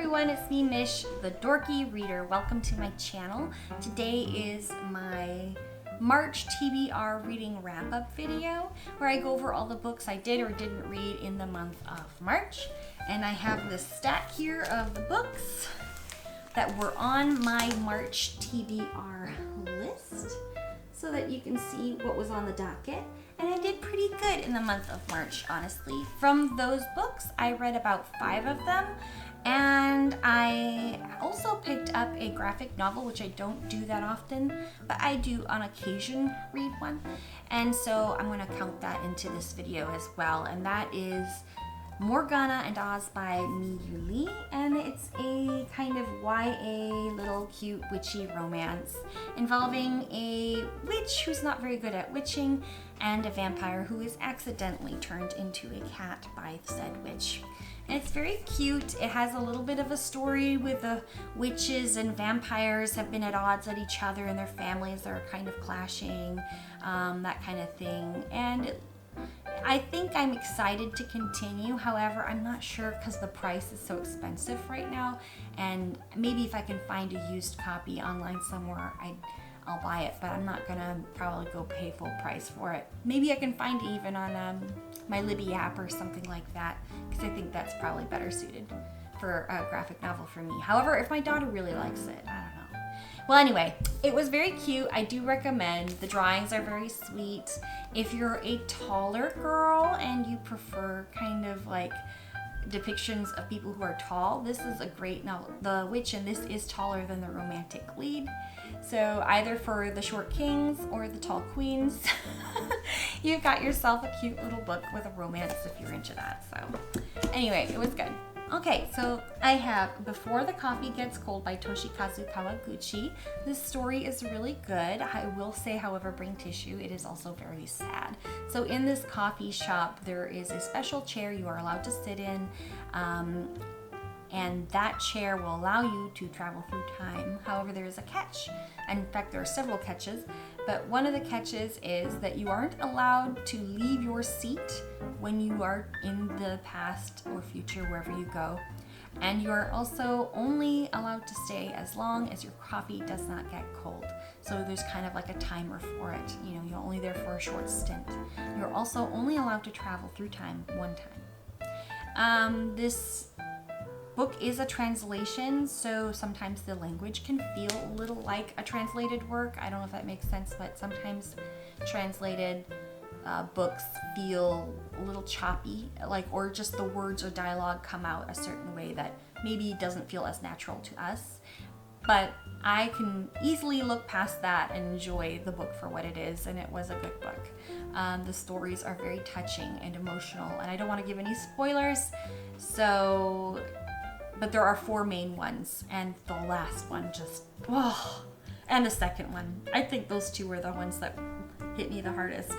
everyone, it's me, Mish, the Dorky Reader. Welcome to my channel. Today is my March TBR reading wrap-up video where I go over all the books I did or didn't read in the month of March. And I have this stack here of the books that were on my March TBR list so that you can see what was on the docket. And I did pretty good in the month of March, honestly. From those books, I read about 5 of them. And I also picked up a graphic novel, which I don't do that often, but I do on occasion read one. And so I'm going to count that into this video as well. And that is Morgana and Oz by Mi Yu Lee, and it's a kind of YA little cute witchy romance involving a witch who's not very good at witching and a vampire who is accidentally turned into a cat by said witch. And it's very cute. It has a little bit of a story with the witches and vampires have been at odds at each other and their families are kind of clashing, that kind of thing. And I think I'm excited to continue. However, I'm not sure because the price is so expensive right now, and maybe if I can find a used copy online somewhere, I'll buy it, but I'm not gonna probably go pay full price for it. Maybe I can find it even on my Libby app or something like that, because I think that's probably better suited for a graphic novel for me. However, if my daughter really likes it, I don't know. Well, anyway, it was very cute. I do recommend. The drawings are very sweet. If you're a taller girl and you prefer kind of like depictions of people who are tall, this is a great novel. The witch in this is taller than the romantic lead. So either for the short kings or the tall queens, you've got yourself a cute little book with a romance if you're into that. So anyway, it was good. Okay, so I have Before the Coffee Gets Cold by Toshikazu Kawaguchi. This story is really good. I will say, however, bring tissue. It is also very sad. So in this coffee shop, there is a special chair you are allowed to sit in, and that chair will allow you to travel through time. However, there is a catch. In fact, there are several catches, but one of the catches is that you aren't allowed to leave your seat when you are in the past or future, wherever you go. And you are also only allowed to stay as long as your coffee does not get cold. So there's kind of like a timer for it. You know, you're only there for a short stint. You're also only allowed to travel through time one time. This book is a translation, so sometimes the language can feel a little like a translated work. I don't know if that makes sense, but sometimes translated books feel a little choppy, or just the words or dialogue come out a certain way that maybe doesn't feel as natural to us. But I can easily look past that and enjoy the book for what it is, and it was a good book. The stories are very touching and emotional, and I don't want to give any spoilers, but there are 4 main ones, and the last one just, and the second one. I think those 2 were the ones that hit me the hardest.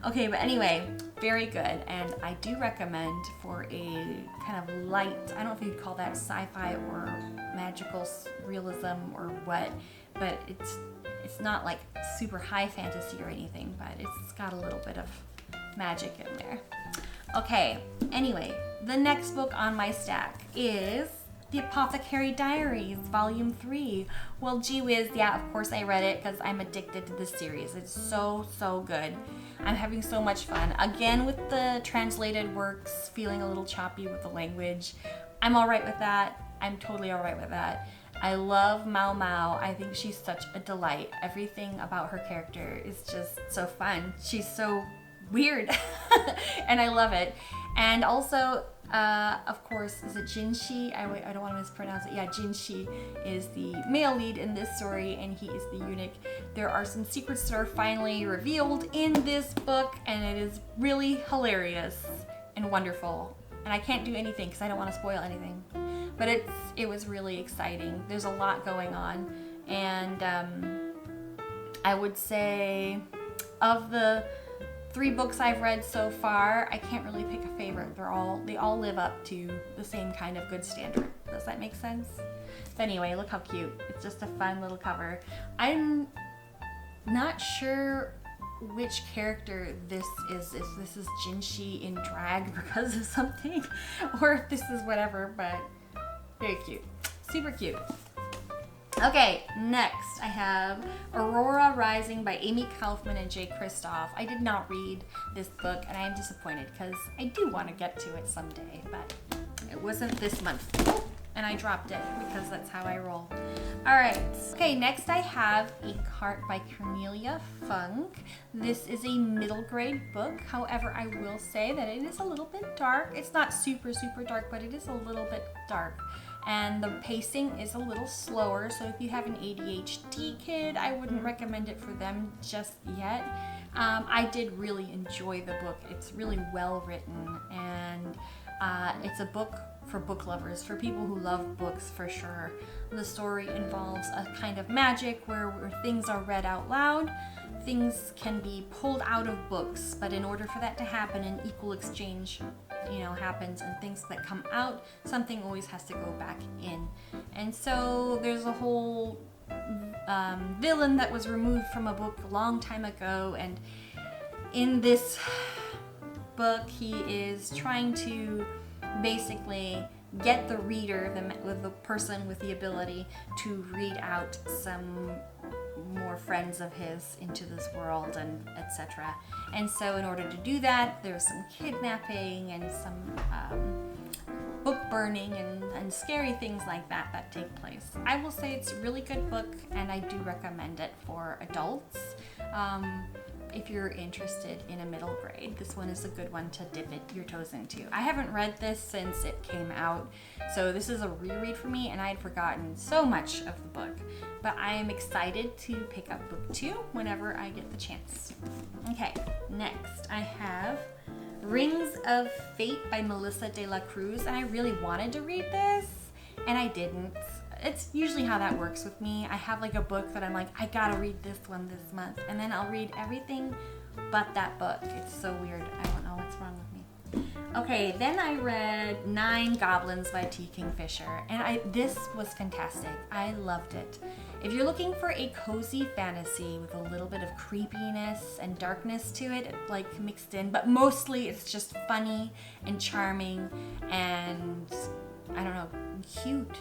Okay, but anyway, very good, and I do recommend for a kind of light, I don't know if you'd call that sci-fi or magical realism or what, but it's not like super high fantasy or anything, but it's got a little bit of magic in there. Okay, anyway, the next book on my stack is The Apothecary Diaries, Volume 3. Well, gee whiz, yeah, of course I read it because I'm addicted to this series. It's so, so good. I'm having so much fun. Again, with the translated works, feeling a little choppy with the language. I'm all right with that. I'm totally all right with that. I love Mao Mao. I think she's such a delight. Everything about her character is just so fun. She's so weird, and I love it. And also, of course, is it Jinshi? I don't want to mispronounce it. Yeah, Jinshi is the male lead in this story, and he is the eunuch. There are some secrets that are finally revealed in this book, and it is really hilarious and wonderful. And I can't do anything because I don't want to spoil anything. But it was really exciting. There's a lot going on, and I would say of the 3 books I've read so far, I can't really pick a favorite. They all live up to the same kind of good standard. Does that make sense? But anyway, look how cute. It's just a fun little cover. I'm not sure which character this is. If this is Jinshi in drag because of something, or if this is whatever, but very cute. Super cute. Okay, next I have Aurora Rising by Amy Kaufman and Jay Kristoff. I did not read this book, and I am disappointed because I do want to get to it someday, but it wasn't this month. And I dropped it because that's how I roll. All right. Okay, next I have Inkheart by Cornelia Funk. This is a middle grade book. However, I will say that it is a little bit dark. It's not super, super dark, but it is a little bit dark. And the pacing is a little slower. So if you have an ADHD kid, I wouldn't recommend it for them just yet. I did really enjoy the book. It's really well written, and it's a book for book lovers, for people who love books for sure. The story involves a kind of magic where things are read out loud. Things can be pulled out of books, but in order for that to happen, an equal exchange, happens, and things that come out, something always has to go back in. And so there's a whole villain that was removed from a book a long time ago, and in this book he is trying to basically get the reader, the person with the ability to read out some more friends of his into this world, and etc. And so in order to do that, there's some kidnapping and some book burning and scary things like that take place. I will say it's a really good book, and I do recommend it for adults. If you're interested in a middle grade, this one is a good one to dip your toes into. I haven't read this since it came out, so this is a reread for me, and I had forgotten so much of the book. But I am excited to pick up book 2 whenever I get the chance. Okay, next I have Rings of Fate by Melissa de la Cruz, and I really wanted to read this, and I didn't. It's usually how that works with me. I have like a book that I'm like, I gotta read this one this month, and then I'll read everything but that book. It's so weird. I don't know what's wrong with me. Okay, then I read 9 Goblins by T. Kingfisher, and this was fantastic. I loved it. If you're looking for a cozy fantasy with a little bit of creepiness and darkness to it, like mixed in, but mostly it's just funny and charming and, I don't know, cute,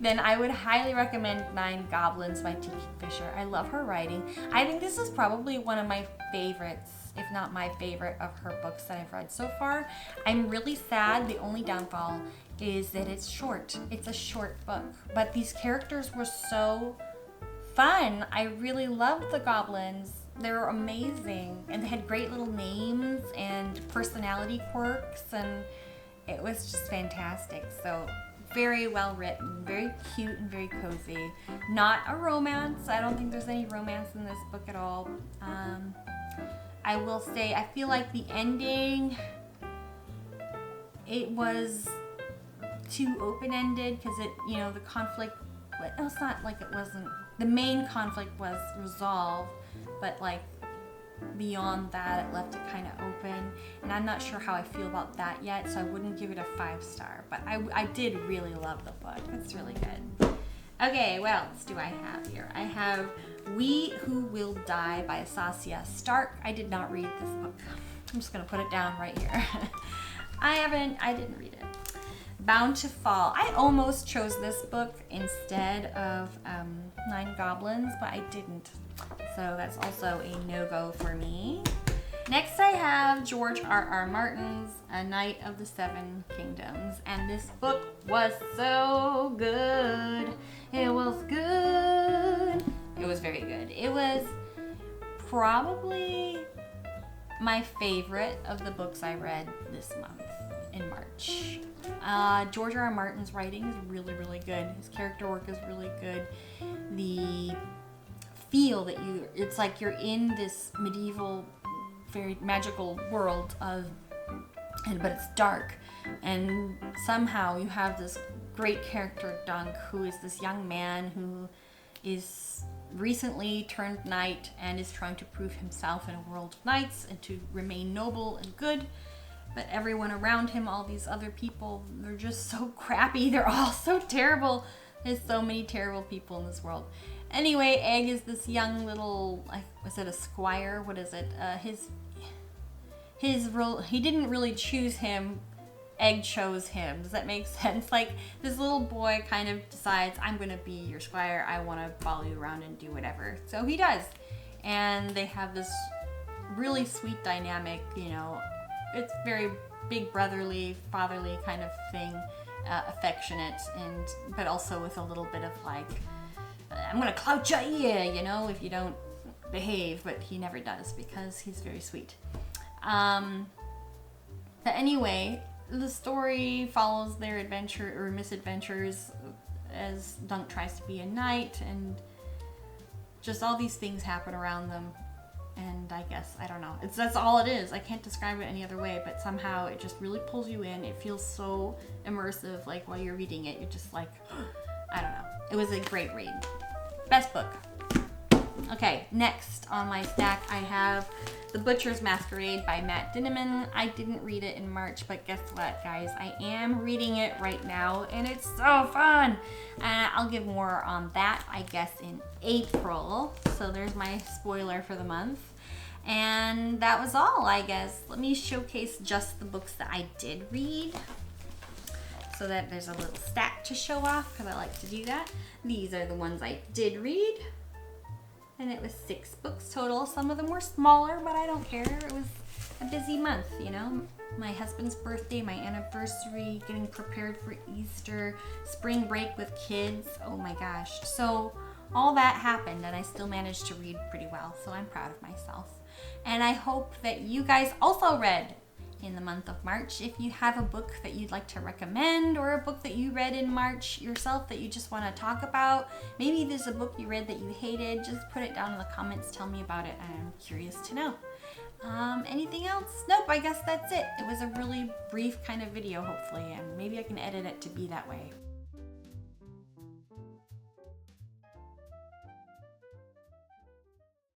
then I would highly recommend 9 Goblins by T. Kingfisher. I love her writing. I think this is probably one of my favorites, if not my favorite, of her books that I've read so far. I'm really sad. The only downfall is that it's short. It's a short book, but these characters were so fun. I really loved the goblins. They were amazing, and they had great little names and personality quirks, and it was just fantastic. So very well written, very cute and very cozy. Not a romance. I don't think there's any romance in this book at all. I will say I feel like the ending, it was too open-ended because the conflict, it's not like it wasn't, the main conflict was resolved, but like beyond that it left it kind of open, and I'm not sure how I feel about that yet, so I wouldn't give it a 5-star, but I did really love the book. It's really good. Okay, what else do I have here? I have We Who Will Die by Saskia Stark. I did not read this book. I'm just gonna put it down right here. I didn't read it. Bound to Fall. I almost chose this book instead of 9 Goblins, but I didn't. So that's also a no-go for me. Next I have George R.R. Martin's A Knight of the Seven Kingdoms, and this book was so good. It was good. It was very good. It was probably my favorite of the books I read this month in March. George R.R. Martin's writing is really, really good. His character work is really good. The feel that it's like you're in this medieval, very magical world but it's dark, and somehow you have this great character, Dunk, who is this young man who is recently turned knight and is trying to prove himself in a world of knights and to remain noble and good. But everyone around him, all these other people, they're just so crappy. They're all so terrible. There's so many terrible people in this world. Anyway, Egg is this young little, was it a squire? What is it? His role, he didn't really choose him, egg chose him. Does that make sense? Like, this little boy kind of decides, I'm gonna be your squire. I want to follow you around and do whatever. So he does. And they have this really sweet dynamic, you know. It's very big brotherly, fatherly kind of thing, affectionate, but also with a little bit of like, I'm gonna clout your ear, you know, if you don't behave. But he never does because he's very sweet. But anyway, the story follows their adventure or misadventures as Dunk tries to be a knight, and just all these things happen around them. And I guess, I don't know, that's all it is. I can't describe it any other way, but somehow it just really pulls you in. It feels so immersive, like while you're reading it, you're just like, I don't know. It was a great read. Best book. Okay, next on my stack I have The Butcher's Masquerade by Matt Dinniman. I didn't read it in March, but guess what, guys? I am reading it right now, and it's so fun. I'll give more on that, I guess, in April. So there's my spoiler for the month. And that was all, I guess. Let me showcase just the books that I did read, so that there's a little stack to show off, because I like to do that. These are the ones I did read. And it was 6 books total. Some of them were smaller, but I don't care. It was a busy month, you know. My husband's birthday, my anniversary, getting prepared for Easter, spring break with kids. Oh my gosh. So all that happened, and I still managed to read pretty well. So I'm proud of myself. And I hope that you guys also read in the month of March. If you have a book that you'd like to recommend, or a book that you read in March yourself that you just want to talk about, maybe there's a book you read that you hated, just put it down in the comments, tell me about it. I'm curious to know. Anything else? Nope, I guess that's it. It was a really brief kind of video, hopefully, and maybe I can edit it to be that way.